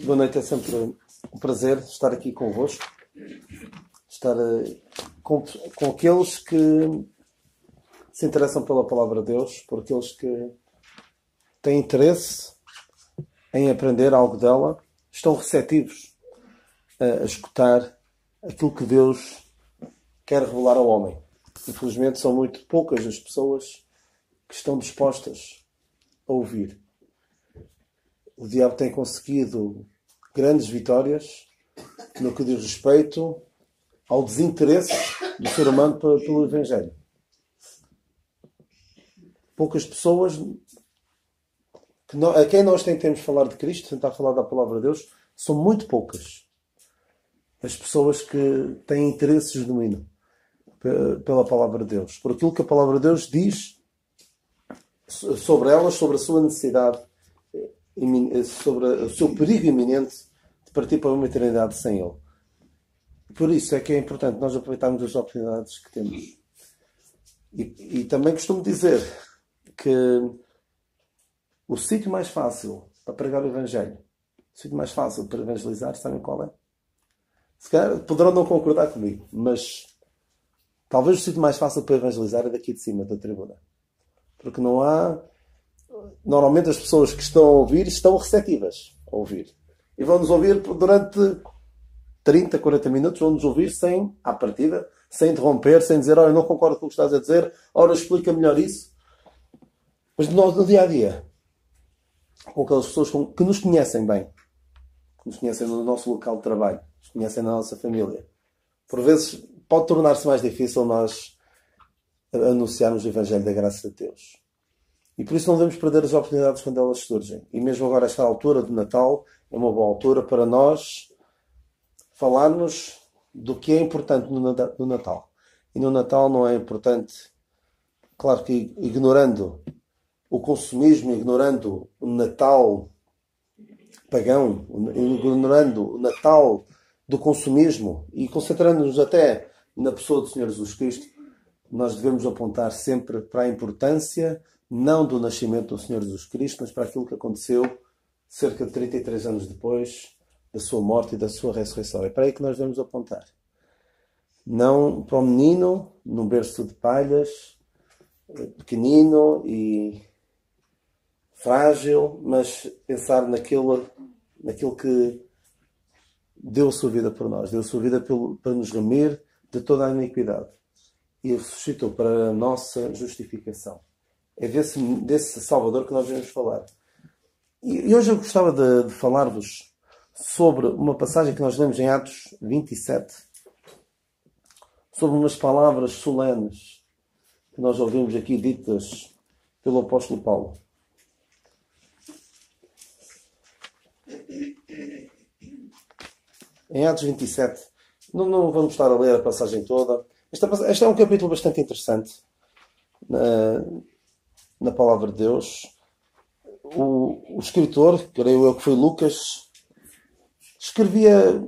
Boa noite, é sempre um prazer estar aqui convosco, estar com aqueles que se interessam pela Palavra de Deus, por aqueles que têm interesse em aprender algo dela, estão receptivos a escutar aquilo que Deus quer revelar ao homem. Infelizmente são muito poucas as pessoas que estão dispostas a ouvir. O diabo tem conseguido grandes vitórias no que diz respeito ao desinteresse do ser humano pelo Evangelho. Poucas pessoas a quem nós tentamos falar de Cristo, tentar falar da Palavra de Deus, são muito poucas as pessoas que têm interesse genuíno pela Palavra de Deus, por aquilo que a Palavra de Deus diz sobre elas, sobre a sua necessidade, sobre o seu perigo iminente de partir para uma eternidade sem Ele. Por isso é que é importante nós aproveitarmos as oportunidades que temos. E também costumo dizer que o sítio mais fácil para pregar o Evangelho, o sítio mais fácil para evangelizar, sabem qual é? Se calhar poderão não concordar comigo, mas talvez o sítio mais fácil para evangelizar é daqui de cima da tribuna. Porque não há... Normalmente as pessoas que estão a ouvir estão receptivas a ouvir. E vão-nos ouvir durante 30, 40 minutos, vão-nos ouvir à partida, sem interromper, sem dizer, eu não concordo com o que estás a dizer, ora explica melhor isso. Mas no dia a dia, com aquelas pessoas que nos conhecem bem, que nos conhecem no nosso local de trabalho, nos conhecem na nossa família, por vezes pode tornar-se mais difícil nós anunciarmos o Evangelho da graça de Deus. E por isso não devemos perder as oportunidades quando elas surgem. E mesmo agora, esta altura do Natal, é uma boa altura para nós falarmos do que é importante no Natal. E no Natal não é importante, claro que ignorando o consumismo, ignorando o Natal pagão, ignorando o Natal do consumismo e concentrando-nos até na pessoa do Senhor Jesus Cristo, nós devemos apontar sempre para a importância não do nascimento do Senhor Jesus Cristo, mas para aquilo que aconteceu cerca de 33 anos depois da sua morte e da sua ressurreição. É para aí que nós devemos apontar. Não para o menino, num berço de palhas, pequenino e frágil, mas pensar naquilo que deu a sua vida por nós. Deu a sua vida para nos remir de toda a iniquidade. E ressuscitou para a nossa justificação. É desse Salvador que nós vamos falar. E hoje eu gostava de falar-vos sobre uma passagem que nós lemos em Atos 27, sobre umas palavras solenes que nós ouvimos aqui ditas pelo apóstolo Paulo. Em Atos 27, não vamos estar a ler a passagem toda. Este é um capítulo bastante interessante na Palavra de Deus. O escritor, creio eu que foi Lucas, escrevia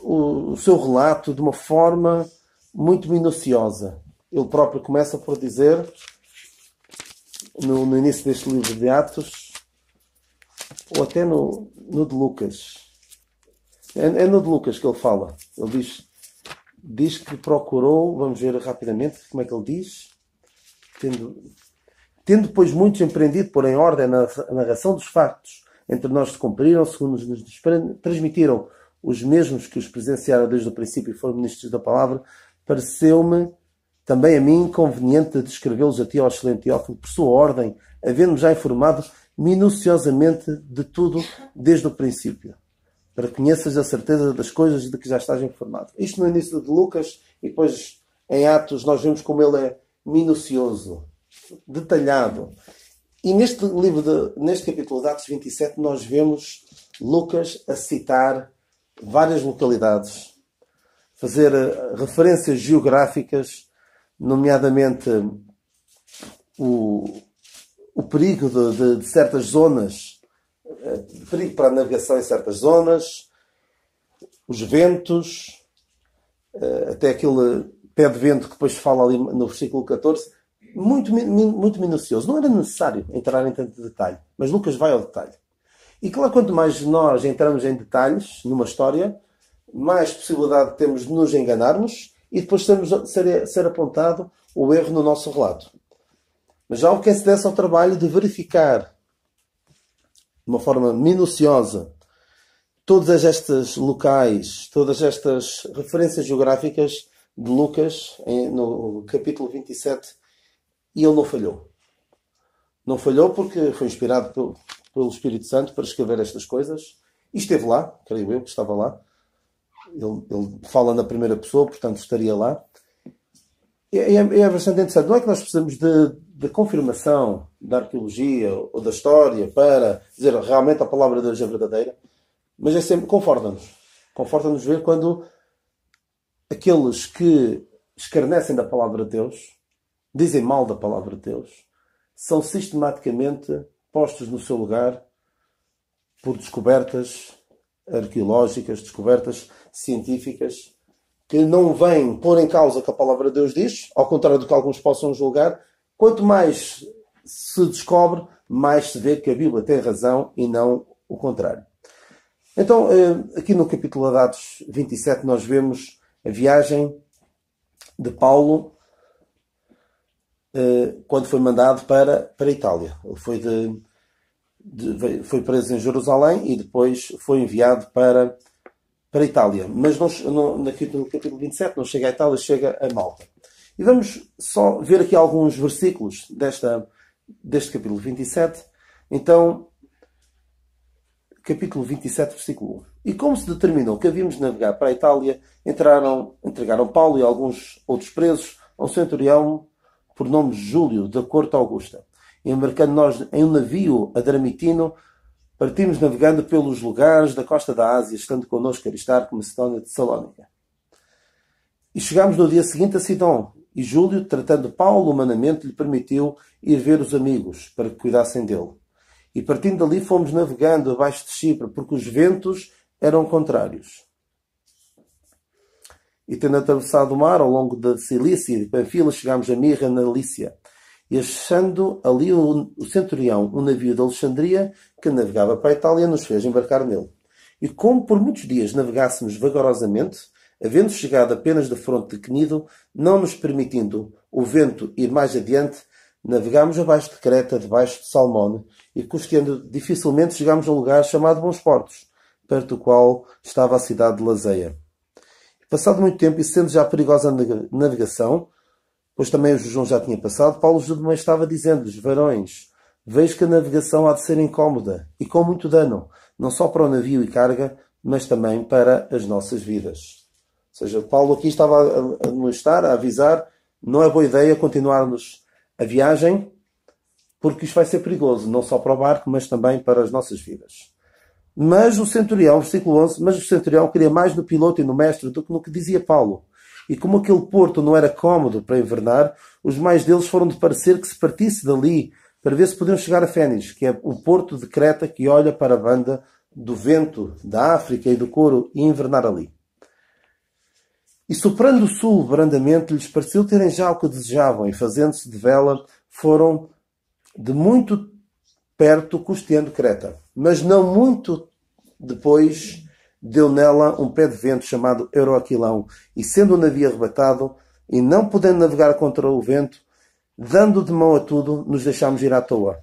o seu relato de uma forma muito minuciosa. Ele próprio começa por dizer, no início deste livro de Atos, ou até no de Lucas. É no de Lucas que ele fala. Ele diz que procurou, vamos ver rapidamente como é que ele diz, tendo pois muitos empreendido pôr em ordem a narração dos factos, entre nós se cumpriram, segundo nos transmitiram os mesmos que os presenciaram desde o princípio e foram ministros da palavra, pareceu-me também a mim conveniente descrevê-los a ti, ó excelente Teófilo, por sua ordem, havendo já informado minuciosamente de tudo desde o princípio, para que conheças a certeza das coisas de que já estás informado. Isto no início de Lucas, e depois em Atos nós vemos como ele é minucioso, detalhado. E neste capítulo de Atos 27 nós vemos Lucas a citar várias localidades, fazer referências geográficas, nomeadamente o perigo de certas zonas, perigo para a navegação em certas zonas, os ventos, até aquele pé de vento que depois fala ali no versículo 14, muito minucioso. Não era necessário entrar em tanto detalhe, mas Lucas vai ao detalhe. E claro, quanto mais nós entramos em detalhes numa história, mais possibilidade temos de nos enganarmos e depois ser apontado o erro no nosso relato. Mas já o que se desse ao trabalho de verificar de uma forma minuciosa todas estas locais, todas estas referências geográficas de Lucas, no capítulo 27, e ele não falhou. Não falhou porque foi inspirado pelo Espírito Santo para escrever estas coisas. E esteve lá, creio eu que estava lá. Ele fala na primeira pessoa, portanto estaria lá. É bastante interessante. Não é que nós precisamos de confirmação da arqueologia ou da história para dizer realmente a palavra de Deus é verdadeira, mas é sempre, conforta-nos. Conforta-nos ver quando aqueles que escarnecem da palavra de Deus, dizem mal da palavra de Deus, são sistematicamente postos no seu lugar por descobertas arqueológicas, descobertas científicas, que não vêm pôr em causa o que a palavra de Deus diz, ao contrário do que alguns possam julgar. Quanto mais se descobre, mais se vê que a Bíblia tem razão e não o contrário. Então, aqui no capítulo de Atos 27, nós vemos a viagem de Paulo quando foi mandado para a Itália. Ele foi preso em Jerusalém e depois foi enviado para a Itália. Mas no capítulo 27 não chega à Itália, chega a Malta. E vamos só ver aqui alguns versículos deste capítulo 27. Então, capítulo 27, versículo 1. E como se determinou que havíamos de navegar para a Itália, entregaram Paulo e alguns outros presos a um centurião por nome Júlio, da corte Augusta. E embarcando nós em um navio adramitino, partimos navegando pelos lugares da costa da Ásia, estando connosco Aristarco, Macedónia de Salónica. E chegámos no dia seguinte a Sidom, e Júlio, tratando Paulo humanamente, lhe permitiu ir ver os amigos, para que cuidassem dele. E partindo dali fomos navegando abaixo de Chipre, porque os ventos eram contrários. E tendo atravessado o mar ao longo da Cilícia e de Panfila, chegámos a Mirra, na Lícia. E achando ali o centurião, um navio de Alexandria, que navegava para a Itália, nos fez embarcar nele. E como por muitos dias navegássemos vagarosamente, havendo chegado apenas da fronte de Cnido, não nos permitindo o vento ir mais adiante, navegámos abaixo de Creta, debaixo de Salmone, e costeando dificilmente chegámos a um lugar chamado Bons Portos, perto do qual estava a cidade de Lazeia. Passado muito tempo, e sendo já perigosa a navegação, pois também o jejum já tinha passado, Paulo também estava dizendo-lhes: varões, vejo que a navegação há de ser incómoda e com muito dano, não só para o navio e carga, mas também para as nossas vidas. Ou seja, Paulo aqui estava a demonstrar, a avisar, não é boa ideia continuarmos a viagem, porque isto vai ser perigoso, não só para o barco, mas também para as nossas vidas. Mas o centurião, versículo 11, mas o centurião queria mais no piloto e no mestre do que no que dizia Paulo. E como aquele porto não era cómodo para invernar, os mais deles foram de parecer que se partisse dali para ver se podiam chegar a Fénix, que é o porto de Creta que olha para a banda do vento da África e do couro, e invernar ali. E soprando o sul brandamente, lhes pareceu terem já o que desejavam, e fazendo-se de vela, foram de muito perto costeando Creta. Mas não muito depois deu nela um pé de vento chamado Euroaquilão, e sendo o navio arrebatado, e não podendo navegar contra o vento, dando de mão a tudo, nos deixámos ir à toa.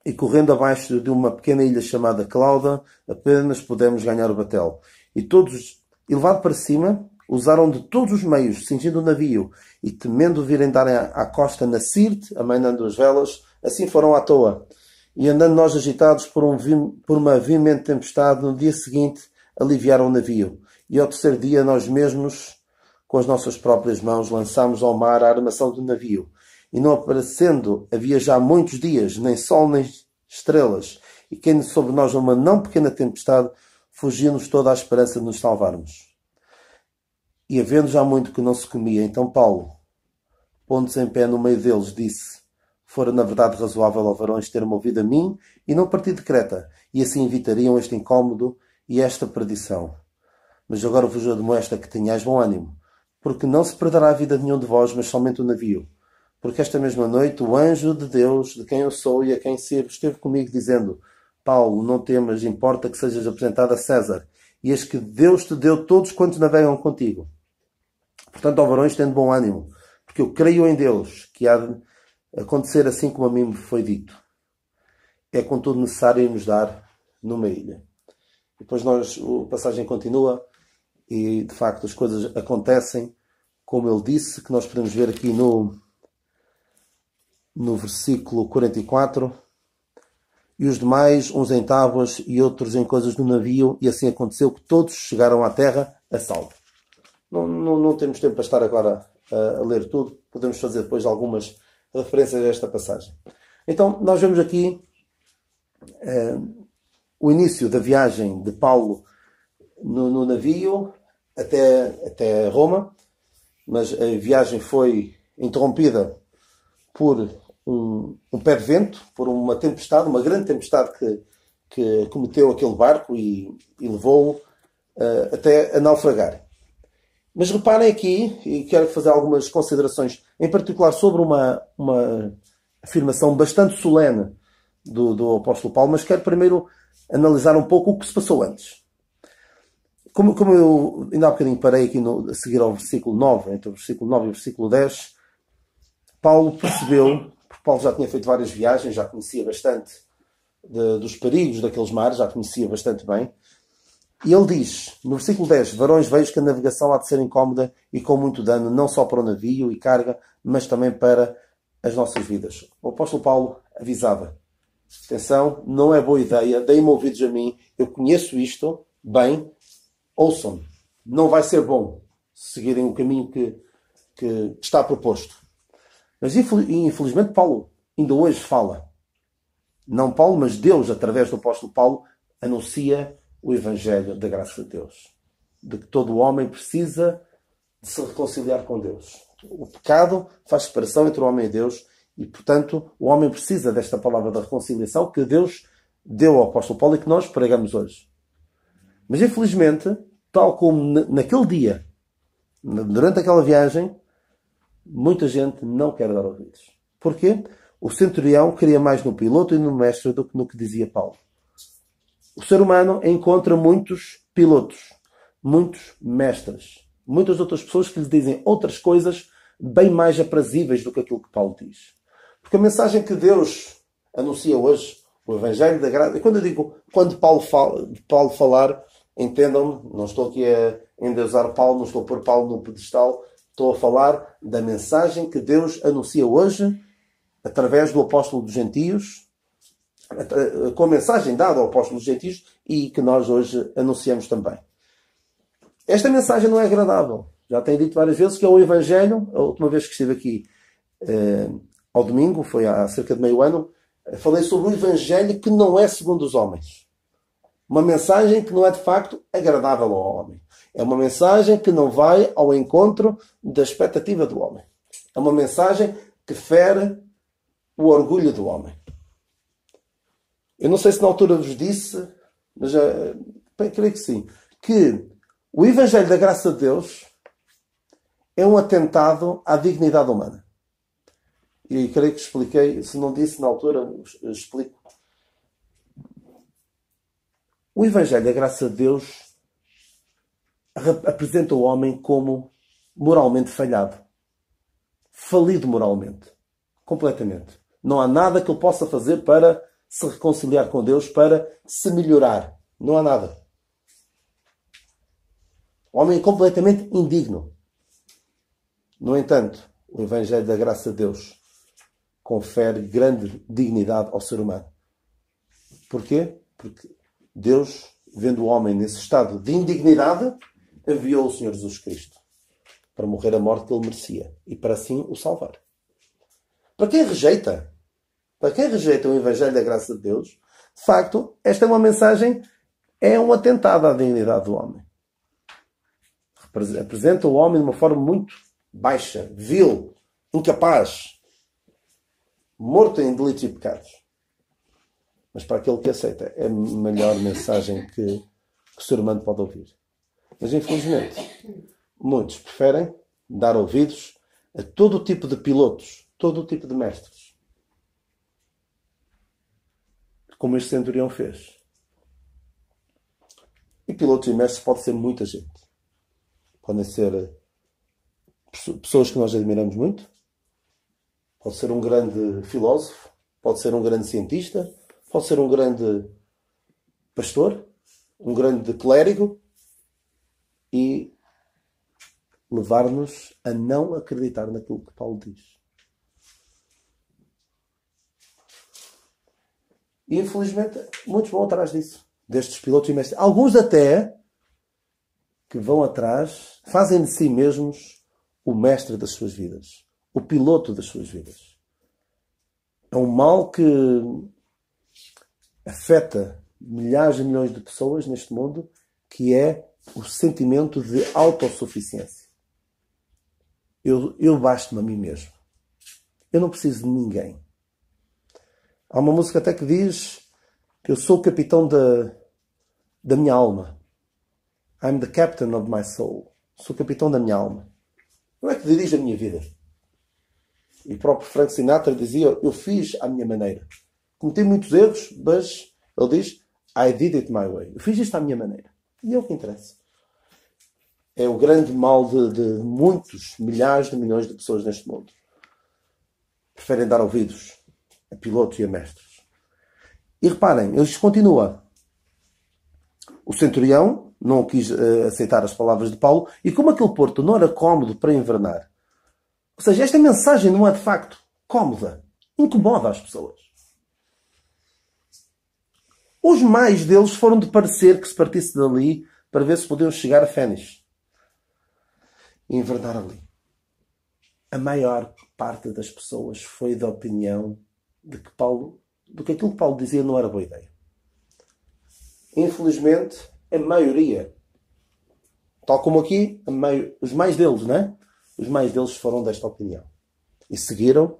E correndo abaixo de uma pequena ilha chamada Clauda, apenas pudemos ganhar o batel. E todos, elevado para cima, usaram de todos os meios, cingindo o navio, e temendo virem dar à costa na Sirte, amainando as velas, assim foram à toa. E andando nós agitados por uma veemente tempestade, no dia seguinte aliviaram o navio. E ao terceiro dia nós mesmos, com as nossas próprias mãos, lançámos ao mar a armação do navio. E não aparecendo havia já muitos dias, nem sol nem estrelas, e caindo sobre nós uma não pequena tempestade, fugiu-nos toda a esperança de nos salvarmos. E havendo já muito que não se comia, então Paulo, pondo-se em pé no meio deles, disse: fora na verdade razoável ao varões ter-me ouvido a mim e não partir de Creta, e assim evitariam este incómodo e esta perdição. Mas agora vos admoesto a que tenhais bom ânimo, porque não se perderá a vida de nenhum de vós, mas somente o navio. Porque esta mesma noite o anjo de Deus, de quem eu sou e a quem sirvo, esteve comigo, dizendo: Paulo, não temas, importa que sejas apresentado a César. E eis que Deus te deu todos quantos navegam contigo. Portanto, ó varões, tendo bom ânimo, porque eu creio em Deus, que há de acontecer assim como a mim me foi dito. É contudo necessário irmos dar numa ilha. Depois a passagem continua e, de facto, as coisas acontecem como ele disse, que nós podemos ver aqui no versículo 44. E os demais, uns em tábuas e outros em coisas do navio, e assim aconteceu que todos chegaram à terra a salvo. Não temos tempo para estar agora a ler tudo. Podemos fazer depois algumas referências a esta passagem. Então, nós vemos aqui o início da viagem de Paulo no navio até Roma, mas a viagem foi interrompida por um pé de vento, por uma tempestade, uma grande tempestade que cometeu aquele barco e levou-o até a naufragar. Mas reparem aqui, e quero fazer algumas considerações, em particular sobre uma afirmação bastante solene do apóstolo Paulo, mas quero primeiro analisar um pouco o que se passou antes. Como eu ainda há bocadinho parei aqui a seguir ao versículo 9, entre o versículo 9 e o versículo 10, Paulo percebeu, porque Paulo já tinha feito várias viagens, já conhecia bastante dos perigos daqueles mares, já conhecia bastante bem, e ele diz, no versículo 10, varões, vejo que a navegação há de ser incómoda e com muito dano, não só para o navio e carga, mas também para as nossas vidas. O apóstolo Paulo avisava, atenção, não é boa ideia, deem-me ouvidos a mim, eu conheço isto bem, ouçam-me, não vai ser bom seguirem o caminho que está proposto. Mas infelizmente Paulo ainda hoje fala. Não Paulo, mas Deus, através do apóstolo Paulo, anuncia o Evangelho da graça de Deus. De que todo homem precisa de se reconciliar com Deus. O pecado faz separação entre o homem e Deus e, portanto, o homem precisa desta palavra da reconciliação que Deus deu ao apóstolo Paulo e que nós pregamos hoje. Mas, infelizmente, tal como naquele dia, durante aquela viagem, muita gente não quer dar ouvidos. Porquê? O centurião queria mais no piloto e no mestre do que no que dizia Paulo. O ser humano encontra muitos pilotos, muitos mestres, muitas outras pessoas que lhe dizem outras coisas bem mais aprazíveis do que aquilo que Paulo diz. Porque a mensagem que Deus anuncia hoje, o Evangelho da Graça, e quando Paulo falar, entendam-me, não estou aqui a endeusar Paulo, não estou a pôr Paulo no pedestal, estou a falar da mensagem que Deus anuncia hoje através do apóstolo dos gentios, com a mensagem dada ao apóstolo dos gentios e que nós hoje anunciamos também. Esta mensagem não é agradável. Já tenho dito várias vezes que é o Evangelho. A última vez que estive aqui ao domingo, foi há cerca de meio ano, falei sobre o Evangelho que não é segundo os homens. Uma mensagem que não é de facto agradável ao homem. É uma mensagem que não vai ao encontro da expectativa do homem. É uma mensagem que fere o orgulho do homem. Eu não sei se na altura vos disse, mas creio que sim, que o Evangelho da Graça de Deus é um atentado à dignidade humana. E creio que expliquei, se não disse na altura, explico. O Evangelho da Graça de Deus apresenta o homem como moralmente falhado. Falido moralmente. Completamente. Não há nada que ele possa fazer para se reconciliar com Deus, para se melhorar. Não há nada. O homem é completamente indigno. No entanto, o Evangelho da Graça de Deus confere grande dignidade ao ser humano. Porquê? Porque Deus, vendo o homem nesse estado de indignidade, enviou o Senhor Jesus Cristo para morrer a morte que ele merecia e para assim o salvar. Para quem rejeita o Evangelho da Graça de Deus, de facto, esta é uma mensagem, é um atentado à dignidade do homem. Apresenta o homem de uma forma muito baixa, vil, incapaz, morto em delitos e pecados. Mas para aquele que aceita, é a melhor mensagem que o ser humano pode ouvir. Mas, infelizmente, muitos preferem dar ouvidos a todo o tipo de pilotos, todo o tipo de mestres, como este centurião fez. E pilotos e mestres pode ser muita gente. Podem ser pessoas que nós admiramos muito. Pode ser um grande filósofo. Pode ser um grande cientista. Pode ser um grande pastor. Um grande clérigo. E levar-nos a não acreditar naquilo que Paulo diz. E infelizmente muitos vão atrás disso. Destes pilotos e mestres. Alguns até que vão atrás, fazem de si mesmos o mestre das suas vidas. O piloto das suas vidas. É um mal que afeta milhares e milhões de pessoas neste mundo, que é o sentimento de autossuficiência. Eu basto-me a mim mesmo. Eu não preciso de ninguém. Há uma música até que diz que eu sou o capitão da minha alma. I'm the captain of my soul. Sou o capitão da minha alma. Eu é que dirijo a minha vida. E o próprio Frank Sinatra dizia, eu fiz à minha maneira. Cometi muitos erros, mas ele diz, I did it my way. Eu fiz isto à minha maneira. E é o que interessa. É o grande mal de muitos, milhares de milhões de pessoas neste mundo. Preferem dar ouvidos a pilotos e a mestres. E reparem, ele continua. O centurião não quis aceitar as palavras de Paulo, e como aquele porto não era cómodo para invernar, ou seja, esta mensagem não é de facto cómoda, incomoda as pessoas. Os mais deles foram de parecer que se partisse dali para ver se podiam chegar a Fénix e invernar ali. A maior parte das pessoas foi da opinião de que aquilo que Paulo dizia não era boa ideia. Infelizmente, a maioria, tal como aqui, os mais deles, não é? Os mais deles foram desta opinião. E seguiram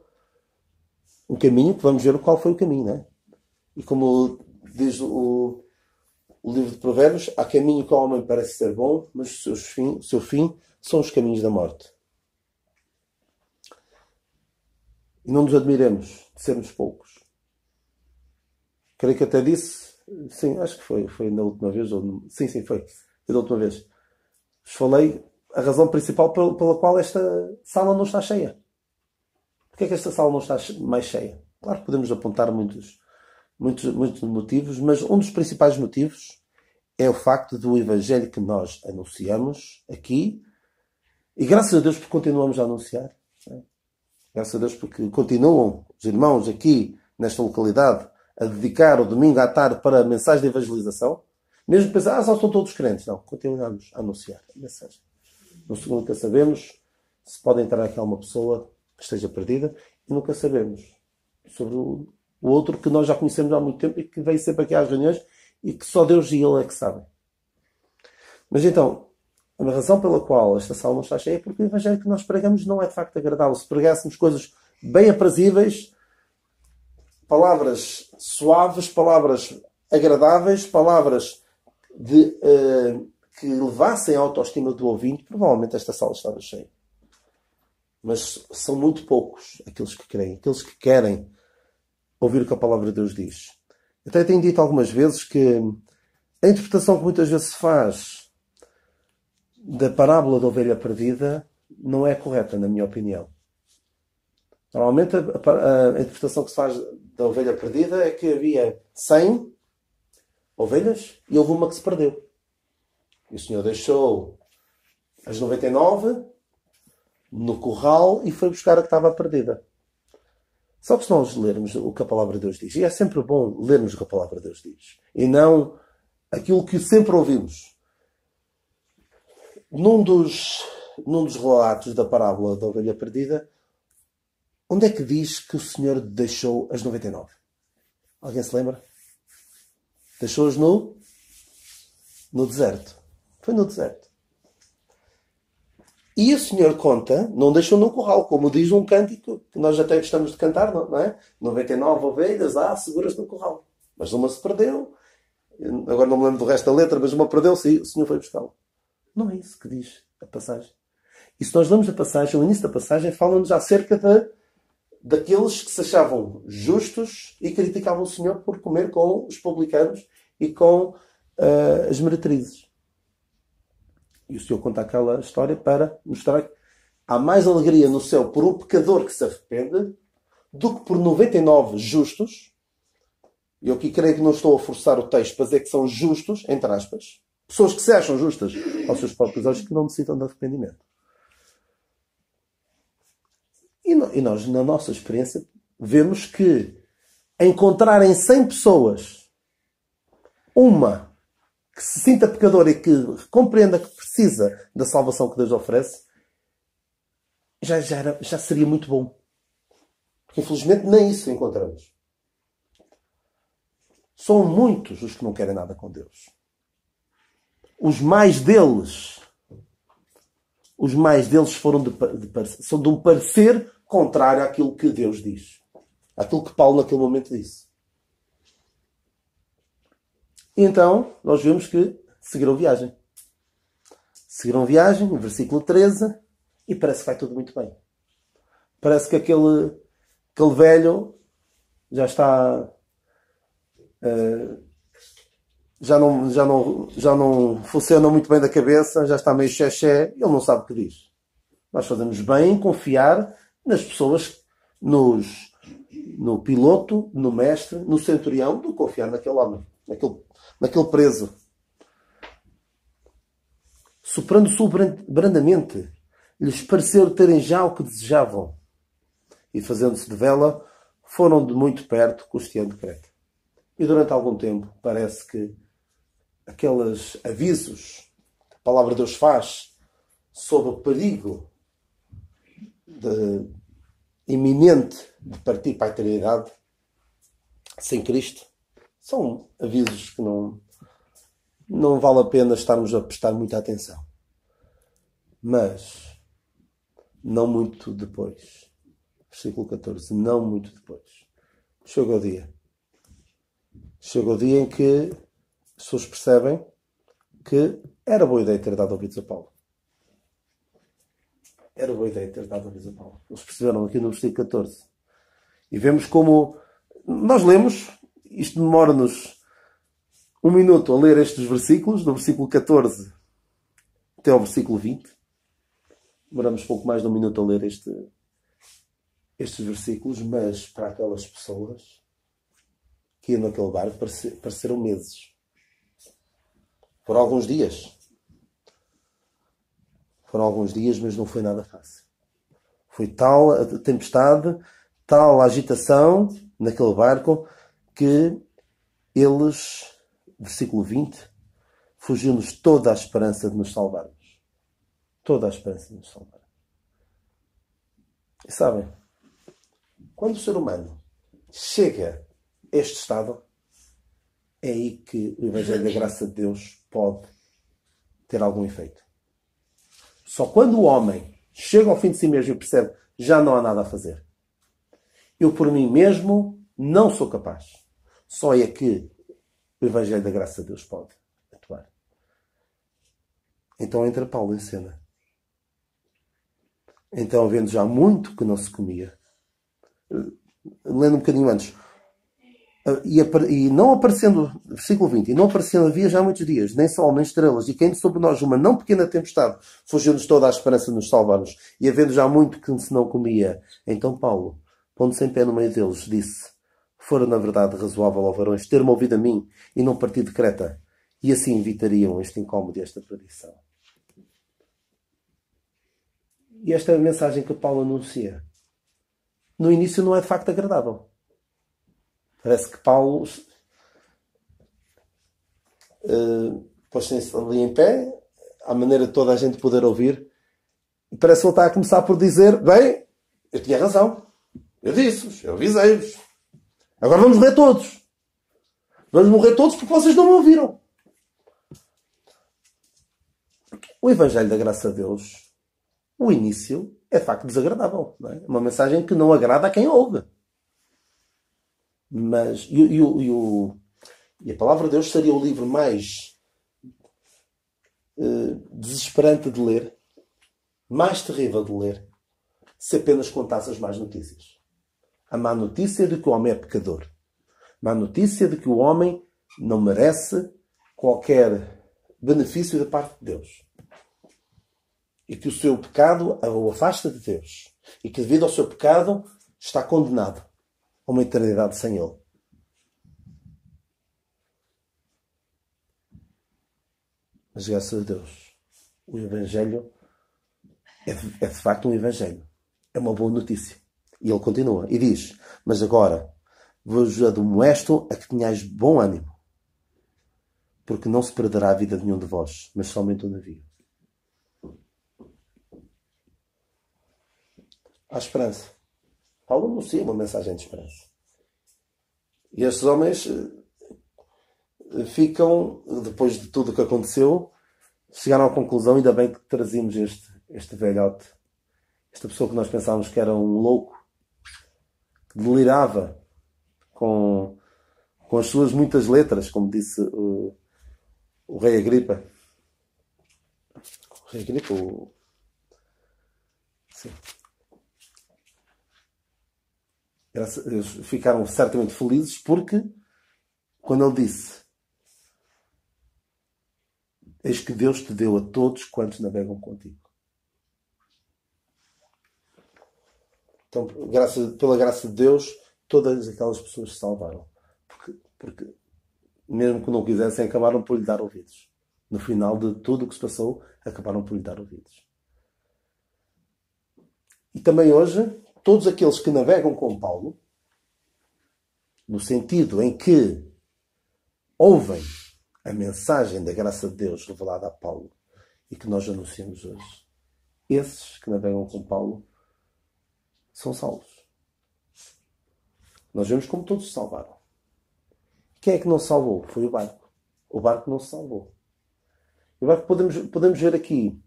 um caminho que vamos ver qual foi o caminho, não é? E como diz o livro de Provérbios, há caminho que ao homem parece ser bom, mas o seu fim são os caminhos da morte. E não nos admiremos de sermos poucos. Creio que até disse, sim, acho que foi na última vez, sim, foi da última vez. Vos falei a razão principal pela qual esta sala não está cheia. Porquê é que esta sala não está mais cheia? Claro que podemos apontar muitos motivos, mas um dos principais motivos é o facto do Evangelho que nós anunciamos aqui, e graças a Deus porque continuamos a anunciar. Graças a Deus porque continuam os irmãos aqui nesta localidade a dedicar o domingo à tarde para a mensagem de evangelização, mesmo pensar, só são todos crentes. Não, continuamos a anunciar a mensagem. Nunca sabemos se pode entrar aqui alguma pessoa que esteja perdida, e nunca sabemos sobre o outro que nós já conhecemos há muito tempo e que veio sempre aqui às reuniões e que só Deus e Ele é que sabem. Mas então, a razão pela qual esta sala não está cheia é porque o Evangelho que nós pregamos não é de facto agradável. Se pregássemos coisas bem aprazíveis, palavras suaves, palavras agradáveis, palavras que levassem a autoestima do ouvinte, provavelmente esta sala estava cheia. Mas são muito poucos aqueles que creem, aqueles que querem ouvir o que a palavra de Deus diz. Eu até tenho dito algumas vezes que a interpretação que muitas vezes se faz da parábola da ovelha perdida não é correta, na minha opinião. Normalmente a interpretação que se faz da ovelha perdida é que havia 100 ovelhas e houve uma que se perdeu. E o Senhor deixou as 99 no curral e foi buscar a que estava perdida. Só que se nós lermos o que a palavra de Deus diz, e é sempre bom lermos o que a palavra de Deus diz, e não aquilo que sempre ouvimos. Num dos relatos da parábola da ovelha perdida, onde é que diz que o Senhor deixou as 99? Alguém se lembra? Deixou-as no deserto. Foi no deserto. E o Senhor conta, não deixou no curral, como diz um cântico que nós até gostamos de cantar, não é? 99 ovelhas, seguras no curral. Mas uma se perdeu. Agora não me lembro do resto da letra, mas uma perdeu-se e o Senhor foi buscá-la. Não é isso que diz a passagem. E se nós lemos a passagem, o início da passagem fala-nos acerca daqueles que se achavam justos e criticavam o Senhor por comer com os publicanos e com as meretrizes. E o Senhor conta aquela história para mostrar que há mais alegria no céu por um pecador que se arrepende do que por 99 justos. E eu aqui creio que não estou a forçar o texto para dizer que são justos, entre aspas. Pessoas que se acham justas aos seus próprios olhos que não necessitam de arrependimento. E nós, na nossa experiência, vemos que encontrar em 100 pessoas uma que se sinta pecadora e que compreenda que precisa da salvação que Deus oferece, já seria muito bom. Porque, infelizmente, nem isso encontramos. São muitos os que não querem nada com Deus. Os mais deles são de um parecer contrário àquilo que Deus diz. Àquilo que Paulo naquele momento disse. E então, nós vemos que seguiram viagem. Seguiram viagem, no versículo 13, e parece que vai tudo muito bem. Parece que aquele velho já está... já não funciona muito bem da cabeça, já está meio xexé, ele não sabe o que diz. Nós fazemos bem em confiar nas pessoas, no piloto, no mestre, no centurião, do confiar naquele homem, naquele preso. Soprando-se brandamente, lhes pareceu terem já o que desejavam. E fazendo-se de vela, foram de muito perto, costeando Creta. E durante algum tempo, parece que aqueles avisos que a palavra de Deus faz sobre o perigo iminente de partir para a eternidade sem Cristo, são avisos que não vale a pena estarmos a prestar muita atenção. Mas, não muito depois, versículo 14, não muito depois, chega o dia. Chega o dia em que as pessoas percebem que era boa ideia ter dado ouvidos a Paulo. Era boa ideia ter dado ouvidos a Paulo. Eles perceberam aqui no versículo 14. E vemos como... Nós lemos, isto demora-nos 1 minuto a ler estes versículos, do versículo 14 até ao versículo 20. Demoramos pouco mais de 1 minuto a ler estes versículos, mas para aquelas pessoas que iam naquele barco pareceram meses. Foram alguns dias. Foram alguns dias, mas não foi nada fácil. Foi tal a tempestade, tal a agitação naquele barco, que eles, versículo 20, fugiu-nos toda a esperança de nos salvarmos. Toda a esperança de nos salvar. E sabem, quando o ser humano chega a este estado, é aí que o Evangelho da Graça de Deus pode ter algum efeito. Só quando o homem chega ao fim de si mesmo e percebe já não há nada a fazer. Eu por mim mesmo não sou capaz. Só é que o Evangelho da Graça de Deus pode atuar. Então entra Paulo em cena. Então, vendo já muito que não se comia, lendo um bocadinho antes, e não aparecendo, versículo 20, e não aparecendo havia já muitos dias, nem sol, nem estrelas, e caindo sobre nós uma não pequena tempestade, fugiu-nos toda a esperança de nos salvarmos, e havendo já muito que se não comia. Então Paulo, pondo-se em pé no meio deles, disse: fora na verdade razoável, ó varões, ter-me ouvido a mim, e não partir de Creta, e assim evitariam este incómodo e esta perdição. E esta mensagem que Paulo anuncia, no início não é de facto agradável. Parece que Paulo pôs-se ali em pé, à maneira de toda a gente poder ouvir, e parece que ele está a começar por dizer: bem, eu tinha razão, eu disse-vos, eu avisei-vos, agora vamos morrer todos. Vamos morrer todos porque vocês não me ouviram. O Evangelho da Graça de Deus, o início, é de facto desagradável. Não é? Uma mensagem que não agrada a quem ouve. Mas, e a Palavra de Deus seria o livro mais desesperante de ler, mais terrível de ler, se apenas contasse as más notícias. A má notícia de que o homem é pecador. Má notícia de que o homem não merece qualquer benefício da parte de Deus. E que o seu pecado o afasta de Deus. E que devido ao seu pecado está condenado a uma eternidade sem Ele. Mas graças a Deus, o Evangelho é de facto um Evangelho. É uma boa notícia. E ele continua e diz: mas agora vos admoesto a que tenhais bom ânimo, porque não se perderá a vida de nenhum de vós, mas somente o navio. Há esperança. Paulo anuncia uma mensagem de esperança. E estes homens ficam, depois de tudo o que aconteceu, chegaram à conclusão: ainda bem que trazíamos este velhote, esta pessoa que nós pensávamos que era um louco, que delirava com as suas muitas letras, como disse o rei Agripa. O rei Agripa, sim. Eles ficaram certamente felizes porque, quando ele disse: eis que Deus te deu a todos quantos navegam contigo. Então, pela graça de Deus, todas aquelas pessoas se salvaram. Porque mesmo que não quisessem, acabaram por lhe dar ouvidos. No final de tudo o que se passou, acabaram por lhe dar ouvidos. E também hoje, todos aqueles que navegam com Paulo, no sentido em que ouvem a mensagem da graça de Deus revelada a Paulo e que nós anunciamos hoje, esses que navegam com Paulo são salvos. Nós vemos como todos se salvaram. Quem é que não se salvou? Foi o barco. O barco não se salvou. O barco podemos ver aqui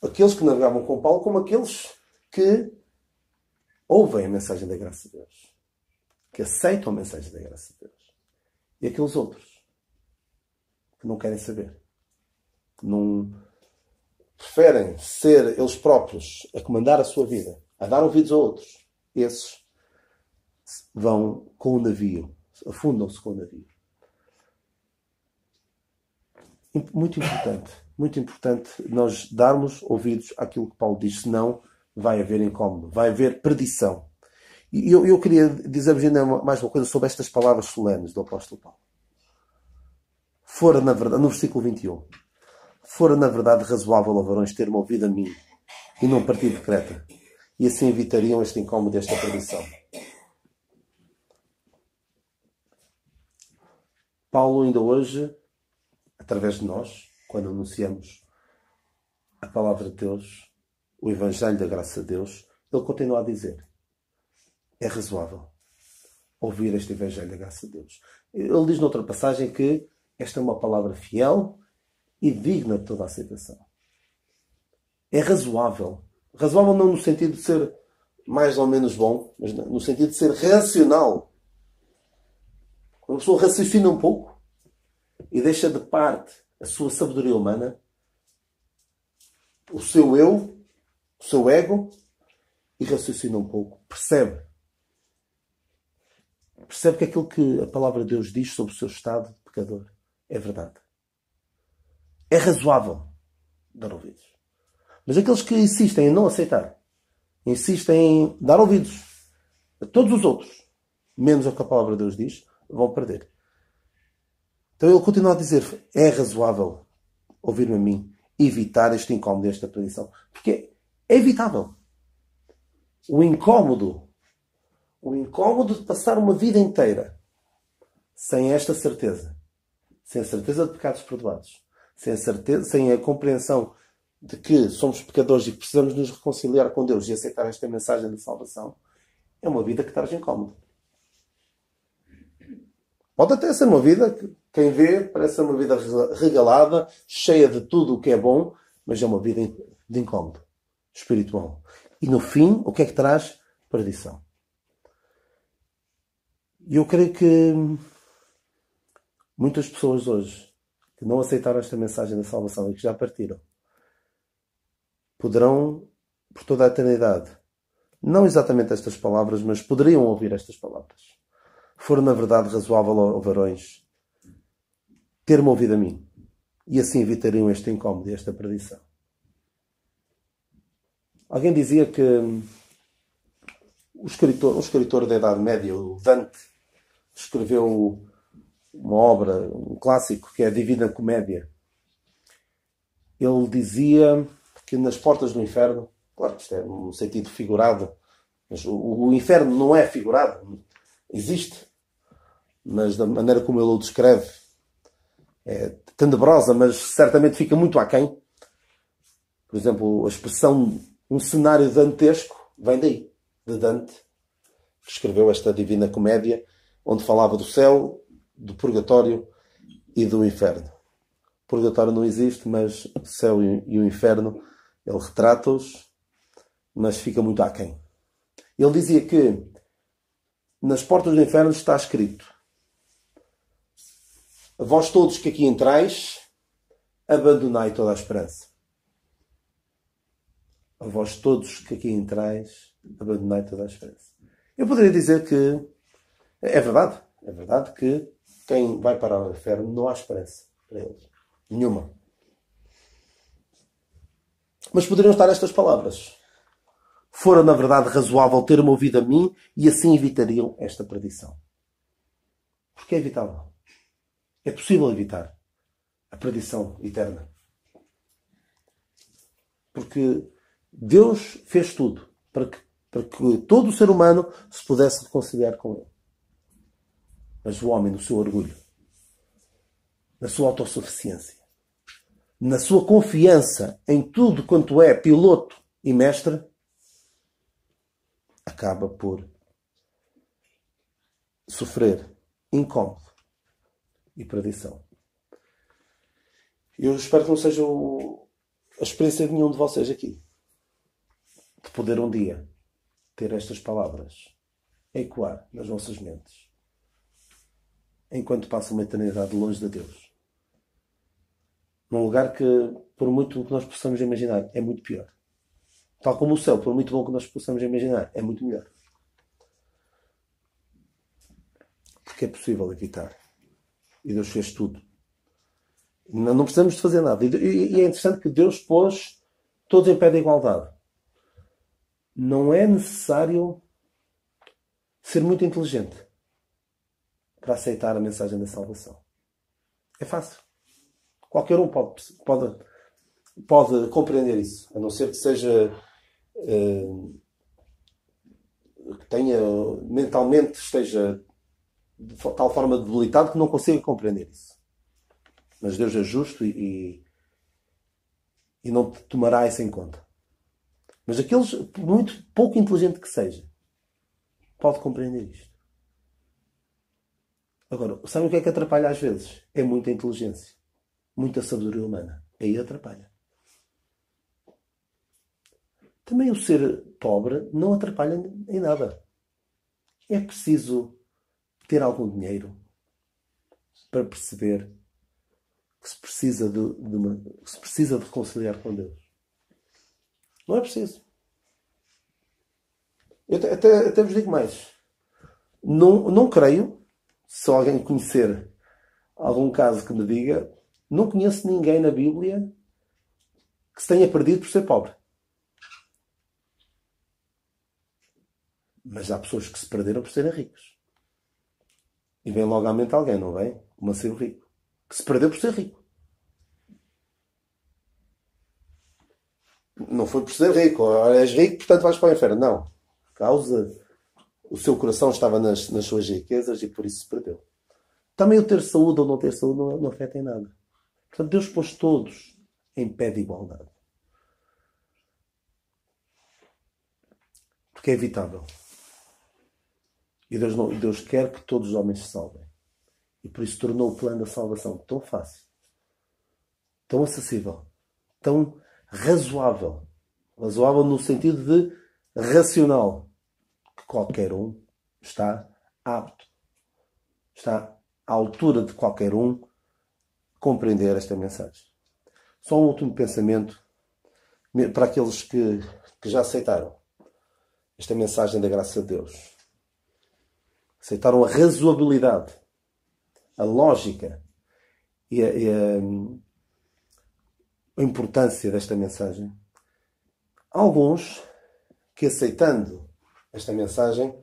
aqueles que navegavam com Paulo como aqueles que ouvem a mensagem da graça de Deus, que aceitam a mensagem da graça de Deus, e aqueles outros que não querem saber, que não preferem ser eles próprios a comandar a sua vida, a dar ouvidos a outros. Esses vão com o navio, afundam-se com o navio. Muito importante nós darmos ouvidos àquilo que Paulo diz, senão vai haver incómodo, vai haver perdição. E eu queria dizer-vos ainda mais uma coisa sobre estas palavras solenes do apóstolo Paulo. Fora, na verdade, no versículo 21, fora, na verdade, razoável, ó varões, ter-me ouvido a mim e não partir de Creta, e assim evitariam este incómodo e esta perdição. Paulo ainda hoje, através de nós, quando anunciamos a palavra de Deus, o Evangelho da graça de Deus, ele continua a dizer: é razoável ouvir este Evangelho da graça de Deus. Ele diz noutra passagem que esta é uma palavra fiel e digna de toda a aceitação. É razoável. Razoável não no sentido de ser mais ou menos bom, mas no sentido de ser racional. Quando a pessoa raciocina um pouco e deixa de parte a sua sabedoria humana, o seu eu, o seu ego, e raciocina um pouco, percebe que aquilo que a palavra de Deus diz sobre o seu estado de pecador é verdade. É razoável dar ouvidos. Mas aqueles que insistem em não aceitar, insistem em dar ouvidos a todos os outros, menos ao que a palavra de Deus diz, vão perder. Então ele continua a dizer: é razoável ouvir-me a mim, evitar este incómodo, esta perdição. Porque é evitável. O incómodo de passar uma vida inteira sem esta certeza, sem a certeza de pecados perdoados, sem a compreensão de que somos pecadores e que precisamos nos reconciliar com Deus e aceitar esta mensagem de salvação, é uma vida que traz incómodo. Pode até ser uma vida que, quem vê, parece ser uma vida regalada, cheia de tudo o que é bom, mas é uma vida de incómodo espiritual. E no fim, o que é que traz? Perdição. E eu creio que muitas pessoas hoje que não aceitaram esta mensagem da salvação e que já partiram, poderão, por toda a eternidade, não exatamente estas palavras, mas poderiam ouvir estas palavras. For na verdade razoável, ó varões, ter-me ouvido a mim, e assim evitariam este incómodo e esta perdição. Alguém dizia que um escritor da Idade Média, o Dante, escreveu uma obra, um clássico, que é a Divina Comédia. Ele dizia que nas portas do inferno, claro que isto é num sentido figurado, mas o inferno não é figurado, existe, mas da maneira como ele o descreve é tenebrosa, mas certamente fica muito aquém. Por exemplo, a expressão um cenário dantesco vem daí, de Dante, que escreveu esta Divina Comédia, onde falava do céu, do purgatório e do inferno. O purgatório não existe, mas o céu e o inferno, ele retrata-os, mas fica muito aquém. Ele dizia que nas portas do inferno está escrito: a vós todos que aqui entrais, abandonai toda a esperança. A vós todos que aqui entrais, abandonai toda a esperança. Eu poderia dizer que é verdade que quem vai para o inferno não há esperança para eles. Nenhuma. Mas poderiam estar estas palavras: fora na verdade razoável ter-me ouvido a mim, e assim evitariam esta perdição. Porque é evitável. É possível evitar a perdição eterna. Porque Deus fez tudo para que todo o ser humano se pudesse reconciliar com Ele. Mas o homem, no seu orgulho, na sua autossuficiência, na sua confiança em tudo quanto é piloto e mestre, acaba por sofrer incómodo e perdição. Eu espero que não seja a experiência de nenhum de vocês aqui, de poder um dia ter estas palavras a ecoar nas vossas mentes, enquanto passam uma eternidade longe de Deus. Num lugar que, por muito que nós possamos imaginar, é muito pior. Tal como o céu, por muito bom que nós possamos imaginar, é muito melhor. Porque é possível evitar. E Deus fez tudo. Não precisamos de fazer nada. E é interessante que Deus pôs todos em pé de igualdade. Não é necessário ser muito inteligente para aceitar a mensagem da salvação. É fácil. Qualquer um pode compreender isso. A não ser que seja... que tenha mentalmente esteja de tal forma debilitado que não consiga compreender isso. Mas Deus é justo e não tomará isso em conta. Mas aqueles, por muito pouco inteligente que seja, pode compreender isto. Agora, sabe o que é que atrapalha às vezes? É muita inteligência. Muita sabedoria humana. Aí atrapalha. Também o ser pobre não atrapalha em nada. É preciso ter algum dinheiro para perceber que se precisa de reconciliar com Deus. Não é preciso. Eu até vos digo mais. Não creio, se alguém conhecer algum caso que me diga, não conheço ninguém na Bíblia que se tenha perdido por ser pobre. Mas há pessoas que se perderam por serem ricos. E vem logo à mente alguém, não vem? Como a ser rico. Que se perdeu por ser rico. Não foi por ser rico. Ora, és rico, portanto vais para o inferno. Não. Causa... O seu coração estava nas suas riquezas e por isso se perdeu. Também o ter saúde ou não ter saúde não afeta em nada. Portanto, Deus pôs todos em pé de igualdade. Porque é evitável. E Deus quer que todos os homens se salvem. E por isso tornou o plano da salvação tão fácil, tão acessível, tão razoável. Razoável no sentido de racional. Que qualquer um está apto. Está à altura de qualquer um compreender esta mensagem. Só um último pensamento para aqueles que já aceitaram. esta mensagem da graça de Deus. Aceitaram a razoabilidade, a lógica e a importância desta mensagem. Alguns que, aceitando esta mensagem,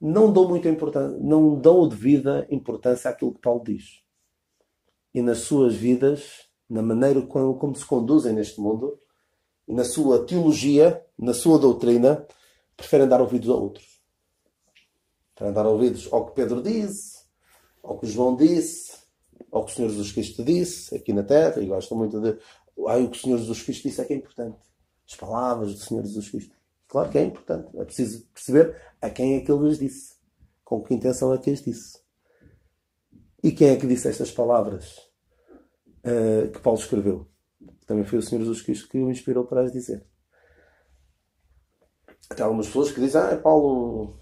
não dão muita importância, não dão devida importância àquilo que Paulo diz. E nas suas vidas, na maneira como se conduzem neste mundo, e na sua teologia, na sua doutrina, preferem dar ouvidos a outros. Preferem dar ouvidos ao que Pedro disse, ao que João disse, ao que o Senhor Jesus Cristo disse, aqui na Terra, e gostam muito de... o que o Senhor Jesus Cristo disse é que é importante. As palavras do Senhor Jesus Cristo. Claro que é importante. É preciso perceber a quem é que Ele lhes disse. Com que intenção é que lhes disse. E quem é que disse estas palavras que Paulo escreveu? Também foi o Senhor Jesus Cristo que o inspirou para as dizer. Até algumas pessoas que dizem: Paulo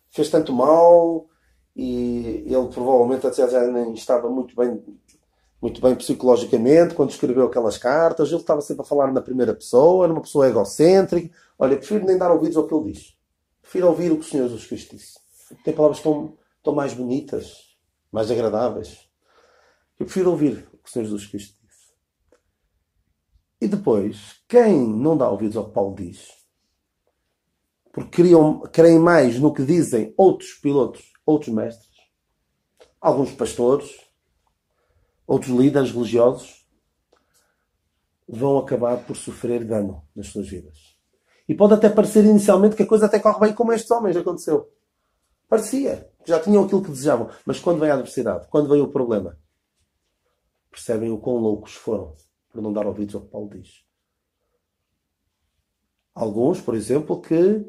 fez tanto mal e ele provavelmente até já nem estava muito bem psicologicamente quando escreveu aquelas cartas. Ele estava sempre a falar na primeira pessoa, era uma pessoa egocêntrica. Olha, prefiro nem dar ouvidos ao que ele diz. Prefiro ouvir o que o Senhor Jesus Cristo disse. Tem palavras tão mais bonitas, mais agradáveis. Eu prefiro ouvir o que o Senhor Jesus Cristo disse. E depois, quem não dá ouvidos ao que Paulo diz, porque creem mais no que dizem outros pilotos, outros mestres, alguns pastores, outros líderes religiosos, vão acabar por sofrer dano nas suas vidas. E pode até parecer inicialmente que a coisa até corre bem, como estes homens aconteceu. Parecia que já tinham aquilo que desejavam. Mas quando vem a adversidade, quando vem o problema, percebem o quão loucos foram por não dar ouvidos ao que Paulo diz. Alguns, por exemplo, que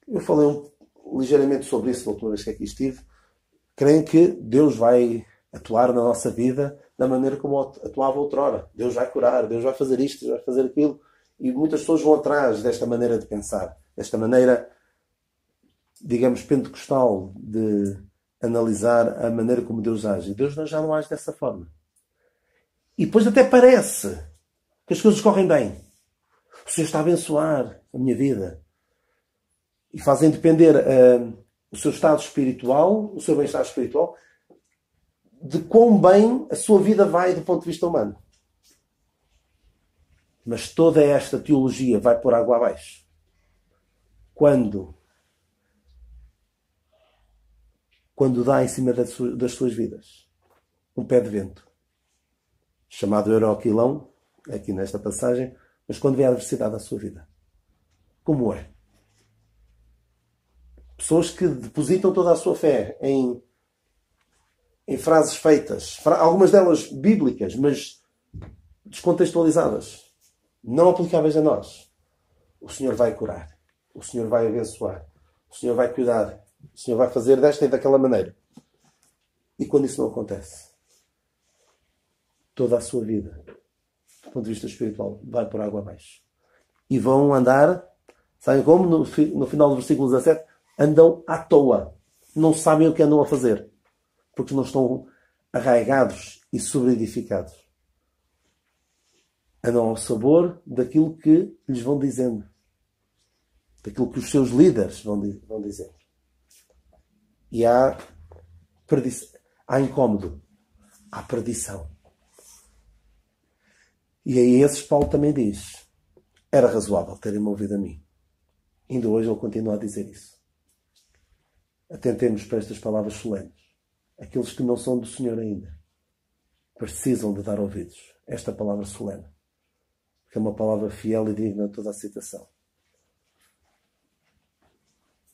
eu falei ligeiramente sobre isso da última vez que aqui estive, creem que Deus vai atuar na nossa vida da maneira como atuava outrora. Deus vai curar, Deus vai fazer isto, Deus vai fazer aquilo. E muitas pessoas vão atrás desta maneira de pensar, desta maneira, digamos, pentecostal de analisar a maneira como Deus age. E Deus já não age dessa forma. E depois até parece que as coisas correm bem. O Senhor está a abençoar a minha vida. E fazem depender o seu estado espiritual, o seu bem-estar espiritual, de quão bem a sua vida vai do ponto de vista humano. Mas toda esta teologia vai por água abaixo quando dá em cima das suas vidas um pé de vento, chamado Euroquilão, aqui nesta passagem, mas quando vem a adversidade à sua vida. Como é? Pessoas que depositam toda a sua fé em frases feitas, algumas delas bíblicas, mas descontextualizadas, não aplicáveis a nós. O Senhor vai curar, o Senhor vai abençoar, o Senhor vai cuidar, o Senhor vai fazer desta e daquela maneira. E quando isso não acontece, toda a sua vida, do ponto de vista espiritual, vai por água abaixo. E vão andar, sabem como? No final do versículo 17, andam à toa. Não sabem o que andam a fazer. Porque não estão arraigados e sobreedificados. Andam ao sabor daquilo que lhes vão dizendo. Daquilo que os seus líderes vão dizendo. E há incómodo. Há perdição. E a esses Paulo também diz: era razoável terem-me ouvido a mim. Ainda hoje ele continua a dizer isso. Atentemos para estas palavras solenes. Aqueles que não são do Senhor ainda precisam de dar ouvidos a esta palavra solene, que é uma palavra fiel e digna de toda a citação.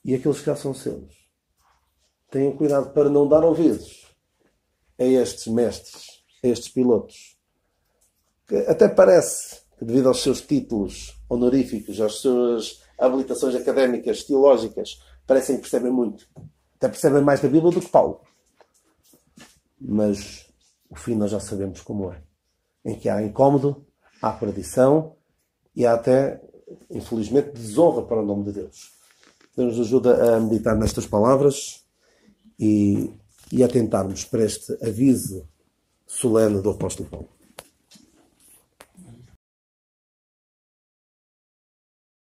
E aqueles que já são seus, tenham cuidado para não dar ouvidos a estes mestres, a estes pilotos, que até parece que, devido aos seus títulos honoríficos, às suas habilitações académicas, teológicas, parecem que percebem muito. Até percebem mais da Bíblia do que Paulo. Mas o fim nós já sabemos como é. Em que há incómodo, há perdição e há até, infelizmente, desonra para o nome de Deus. Deus nos ajuda a meditar nestas palavras e a atentarmos para este aviso solene do apóstolo Paulo.